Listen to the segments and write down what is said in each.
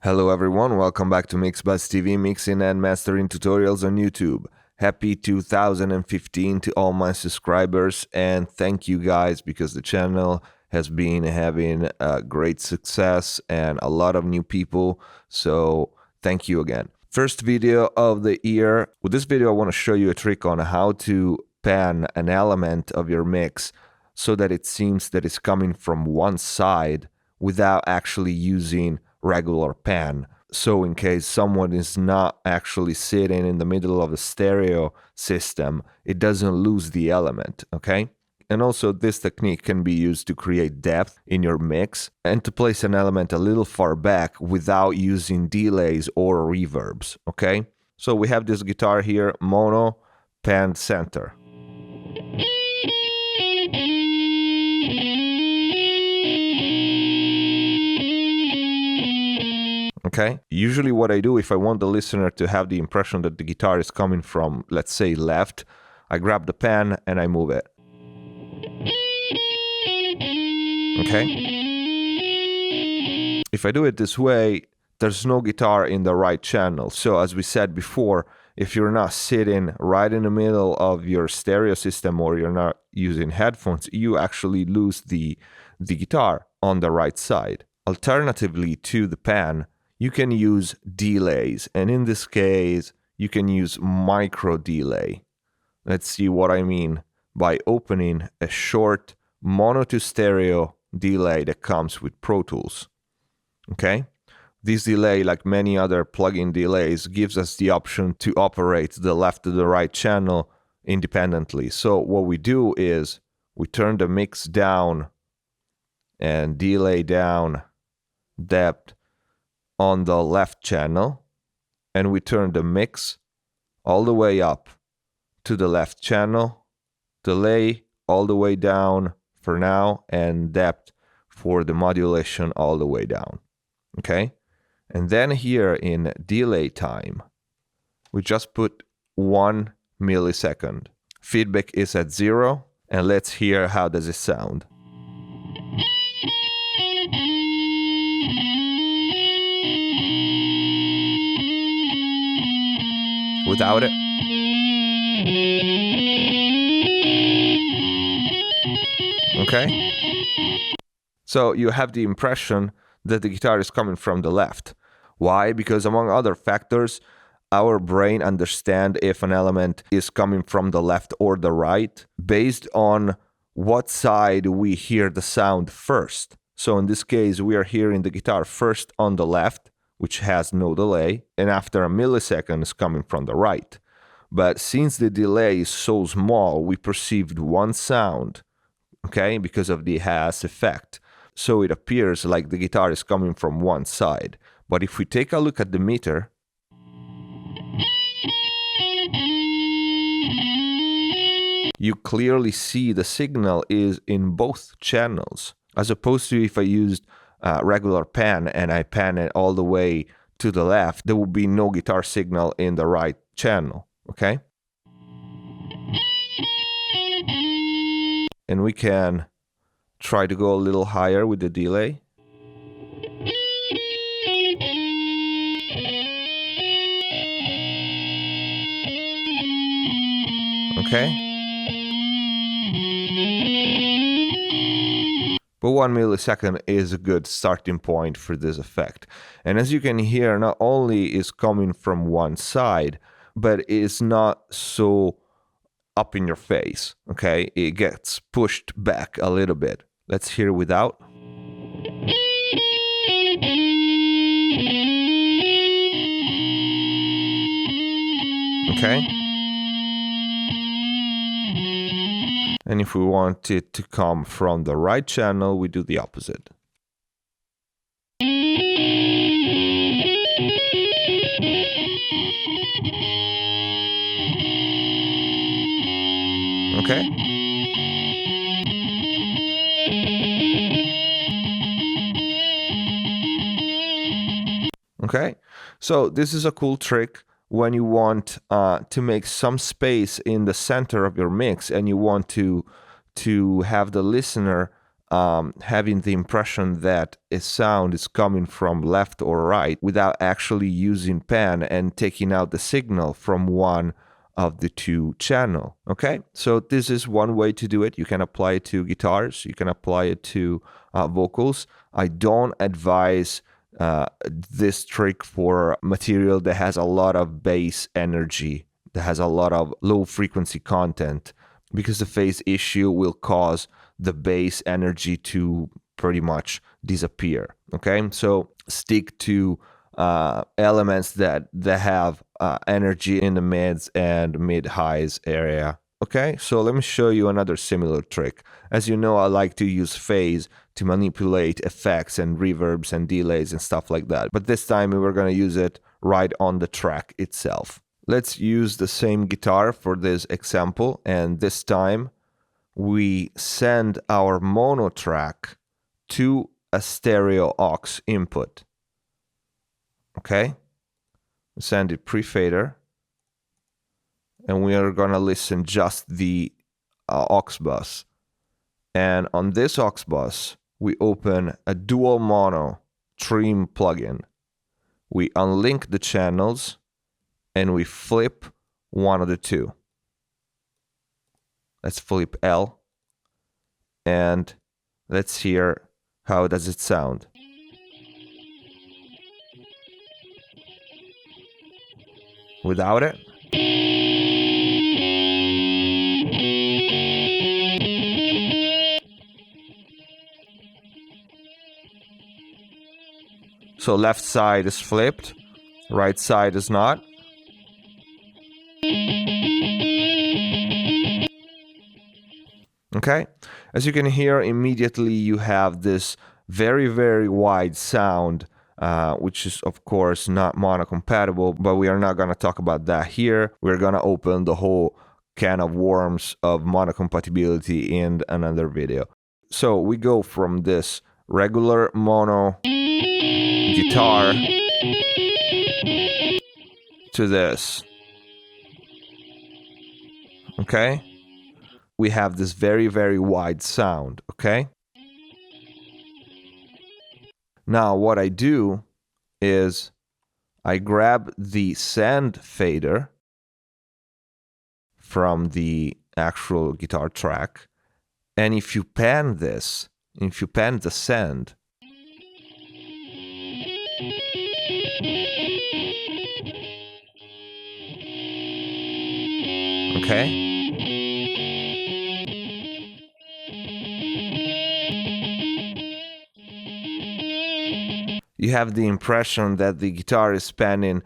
Hello everyone, welcome back to MixBuzz TV mixing and mastering tutorials on YouTube. Happy 2015 to all my subscribers, and thank you guys because the channel has been having great success and a lot of new people, so thank you again. First video of the year. With this video I want to show you a trick on how to pan an element of your mix so that it seems that it's coming from one side without actually using regular pan. So in case someone is not actually sitting in the middle of the stereo system, it doesn't lose the element, okay? And also this technique can be used to create depth in your mix and to place an element a little far back without using delays or reverbs, okay? So we have this guitar here, mono, pan center. Okay. Usually what I do if I want the listener to have the impression that the guitar is coming from, let's say, left, I grab the pan and I move it. Okay. If I do it this way, there's no guitar in the right channel. So as we said before, if you're not sitting right in the middle of your stereo system or you're not using headphones, you actually lose the guitar on the right side. Alternatively to the pan, you can use delays, and in this case, you can use micro delay. Let's see what I mean by opening a short mono to stereo delay that comes with Pro Tools. Okay? This delay, like many other plug-in delays, gives us the option to operate the left to the right channel independently. So what we do is we turn the mix down and delay down, depth on the left channel, and we turn the mix all the way up to the left channel, delay all the way down for now, and depth for the modulation all the way down. Okay? And then here in delay time, we just put 1 millisecond. Feedback is at 0, and let's hear how does it sound. Without it. Okay? So you have the impression that the guitar is coming from the left. Why? Because among other factors, our brain understands if an element is coming from the left or the right based on what side we hear the sound first. So in this case, we are hearing the guitar first on the left, which has no delay, and after a millisecond is coming from the right. But since the delay is so small, we perceived one sound, okay, because of the has effect. So it appears like the guitar is coming from one side. But if we take a look at the meter, you clearly see the signal is in both channels, as opposed to if I used regular pan and I pan it all the way to the left, there would be no guitar signal in the right channel, okay? And we can try to go a little higher with the delay. Okay? But 1 millisecond is a good starting point for this effect. And as you can hear, not only is coming from one side, but it's not so up in your face, okay? It gets pushed back a little bit. Let's hear without. Okay? And if we want it to come from the right channel, we do the opposite. Okay? Okay? So this is a cool trick when you want to make some space in the center of your mix and you want to have the listener having the impression that a sound is coming from left or right without actually using pan and taking out the signal from one of the two channel. Okay, so this is one way to do it. You can apply it to guitars, you can apply it to vocals. I don't advise this trick for material that has a lot of bass energy, that has a lot of low frequency content, because the phase issue will cause the bass energy to pretty much disappear. Okay, so stick to elements that have energy in the mids and mid highs area. Okay, so let me show you another similar trick. As you know, I like to use phase to manipulate effects and reverbs and delays and stuff like that. But this time we were going to use it right on the track itself. Let's use the same guitar for this example, and this time we send our mono track to a stereo aux input. Okay, send it pre-fader, and we are gonna listen just the aux bus. And on this aux bus, we open a dual mono trim plugin. We unlink the channels and we flip one of the two. Let's flip L, and let's hear how does it sound. Without it. So left side is flipped, right side is not. Okay, as you can hear, immediately you have this very, very wide sound, which is of course not mono compatible, but we are not going to talk about that here. We're going to open the whole can of worms of mono compatibility in another video. So we go from this regular mono guitar to this. Okay, we have this very, very wide sound. Okay, now what I do is I grab the send fader from the actual guitar track, and if you pan this, if you pan the send, okay, you have the impression that the guitar is panning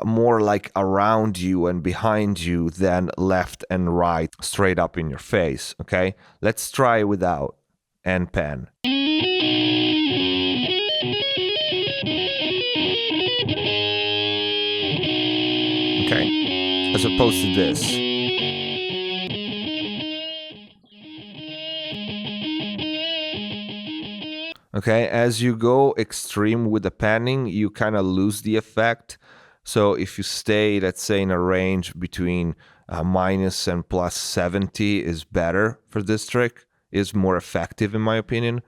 more like around you and behind you than left and right, straight up in your face. Okay, let's try without and pan. Okay, as opposed to this. Okay, as you go extreme with the panning, you kind of lose the effect. So if you stay, let's say, in a range between minus and plus 70 is better for this trick, is more effective in my opinion.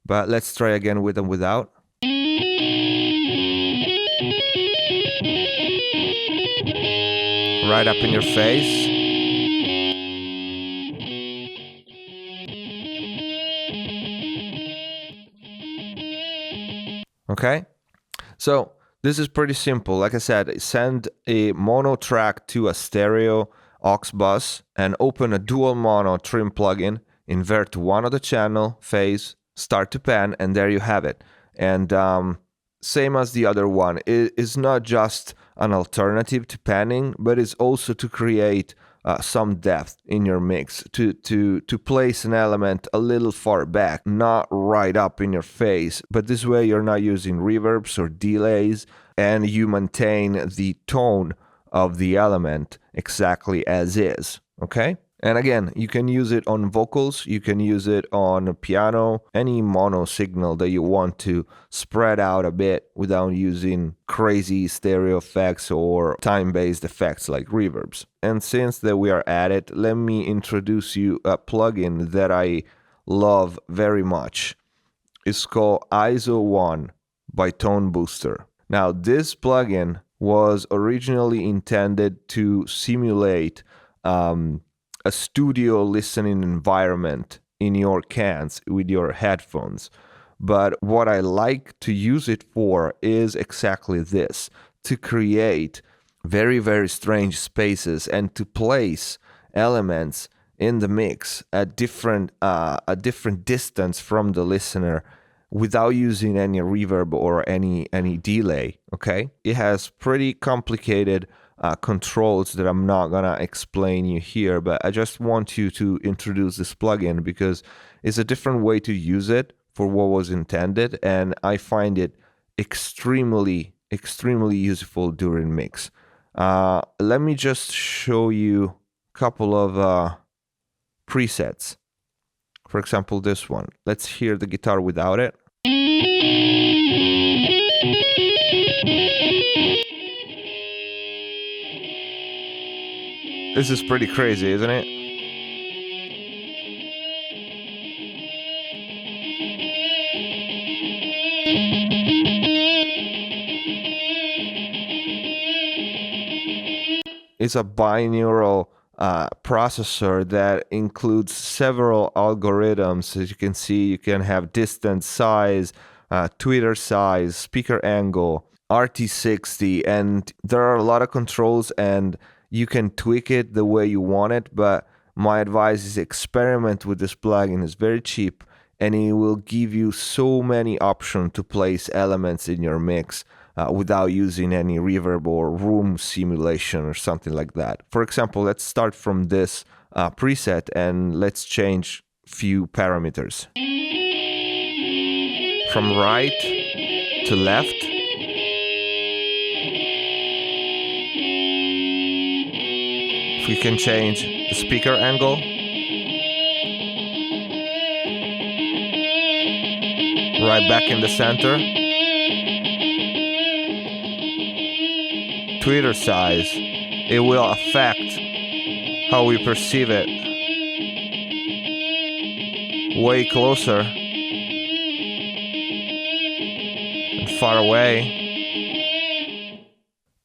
But let's try again with and without. Right up in your face. Okay, so this is pretty simple. Like I said, send a mono track to a stereo aux bus and open a dual mono trim plugin, invert one of the channel, phase, start to pan, and there you have it. And same as the other one, it is not just an alternative to panning, but it's also to create some depth in your mix, to place an element a little far back, not right up in your face. But this way you're not using reverbs or delays, and you maintain the tone of the element exactly as is. Okay? And again, you can use it on vocals, you can use it on piano, any mono signal that you want to spread out a bit without using crazy stereo effects or time-based effects like reverbs. And since that we are at it, let me introduce you a plugin that I love very much is called ISO 1 by Tone Booster. Now, this plugin was originally intended to simulate a studio listening environment in your cans with your headphones. But what I like to use it for is exactly this, to create very, very strange spaces and to place elements in the mix at different distance from the listener without using any reverb or any delay. Okay, it has pretty complicated controls that I'm not gonna explain you here, but I just want you to introduce this plugin because it's a different way to use it for what was intended, and I find it extremely useful during mix. Let me just show you a couple of presets. For example, this one. Let's hear the guitar without it. This is pretty crazy, isn't it? It's a binaural processor that includes several algorithms. As you can see, you can have distance, size, tweeter size, speaker angle, RT60, and there are a lot of controls and you can tweak it the way you want it, but my advice is experiment with this plugin. It's very cheap and it will give you so many options to place elements in your mix without using any reverb or room simulation or something like that. For example, let's start from this preset and let's change few parameters. From right to left. If we can change the speaker angle. Right back in the center. Tweeter size, it will affect how we perceive it. Way closer and far away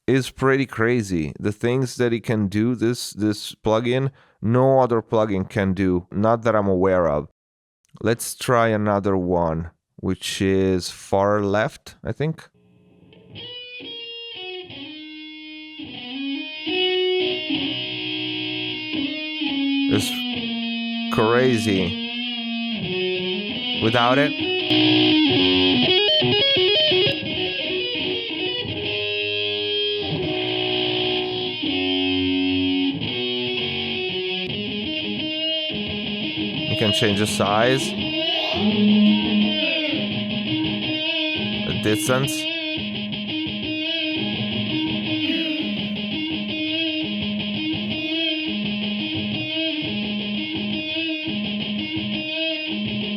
is pretty crazy. The things that it can do, this plugin, no other plugin can do, not that I'm aware of. Let's try another one, which is far left, I think. It's crazy. Without it, you can change the size, the distance.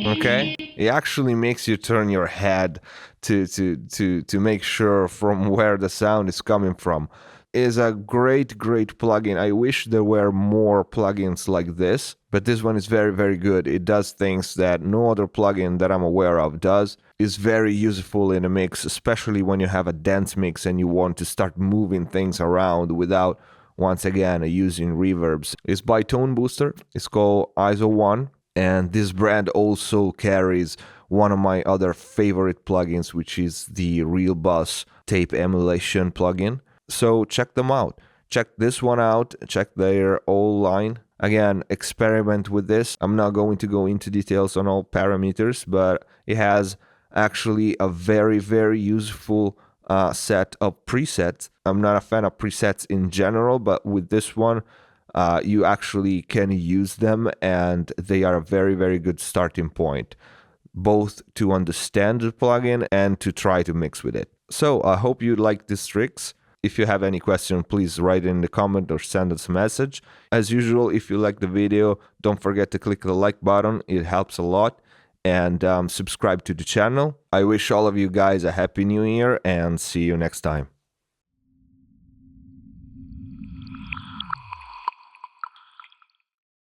Okay, it actually makes you turn your head to make sure from where the sound is coming from. It is a great plugin. I wish there were more plugins like this, but this one is very good. It does things that no other plugin that I'm aware of does. It's very useful in a mix, especially when you have a dense mix and you want to start moving things around without, once again, using reverbs. It's by Tone Booster. It's called ISO 1. And this brand also carries one of my other favorite plugins, which is the Real Bus tape emulation plugin. So check them out. Check this one out. Check their whole line. Again, experiment with this. I'm not going to go into details on all parameters, but it has actually a very useful set of presets. I'm not a fan of presets in general, but with this one, you actually can use them and they are a very good starting point, both to understand the plugin and to try to mix with it. So I hope you like these tricks. If you have any question, please write in the comment or send us a message. As usual, if you like the video, don't forget to click the like button. It helps a lot. And subscribe to the channel. I wish all of you guys a happy new year and see you next time.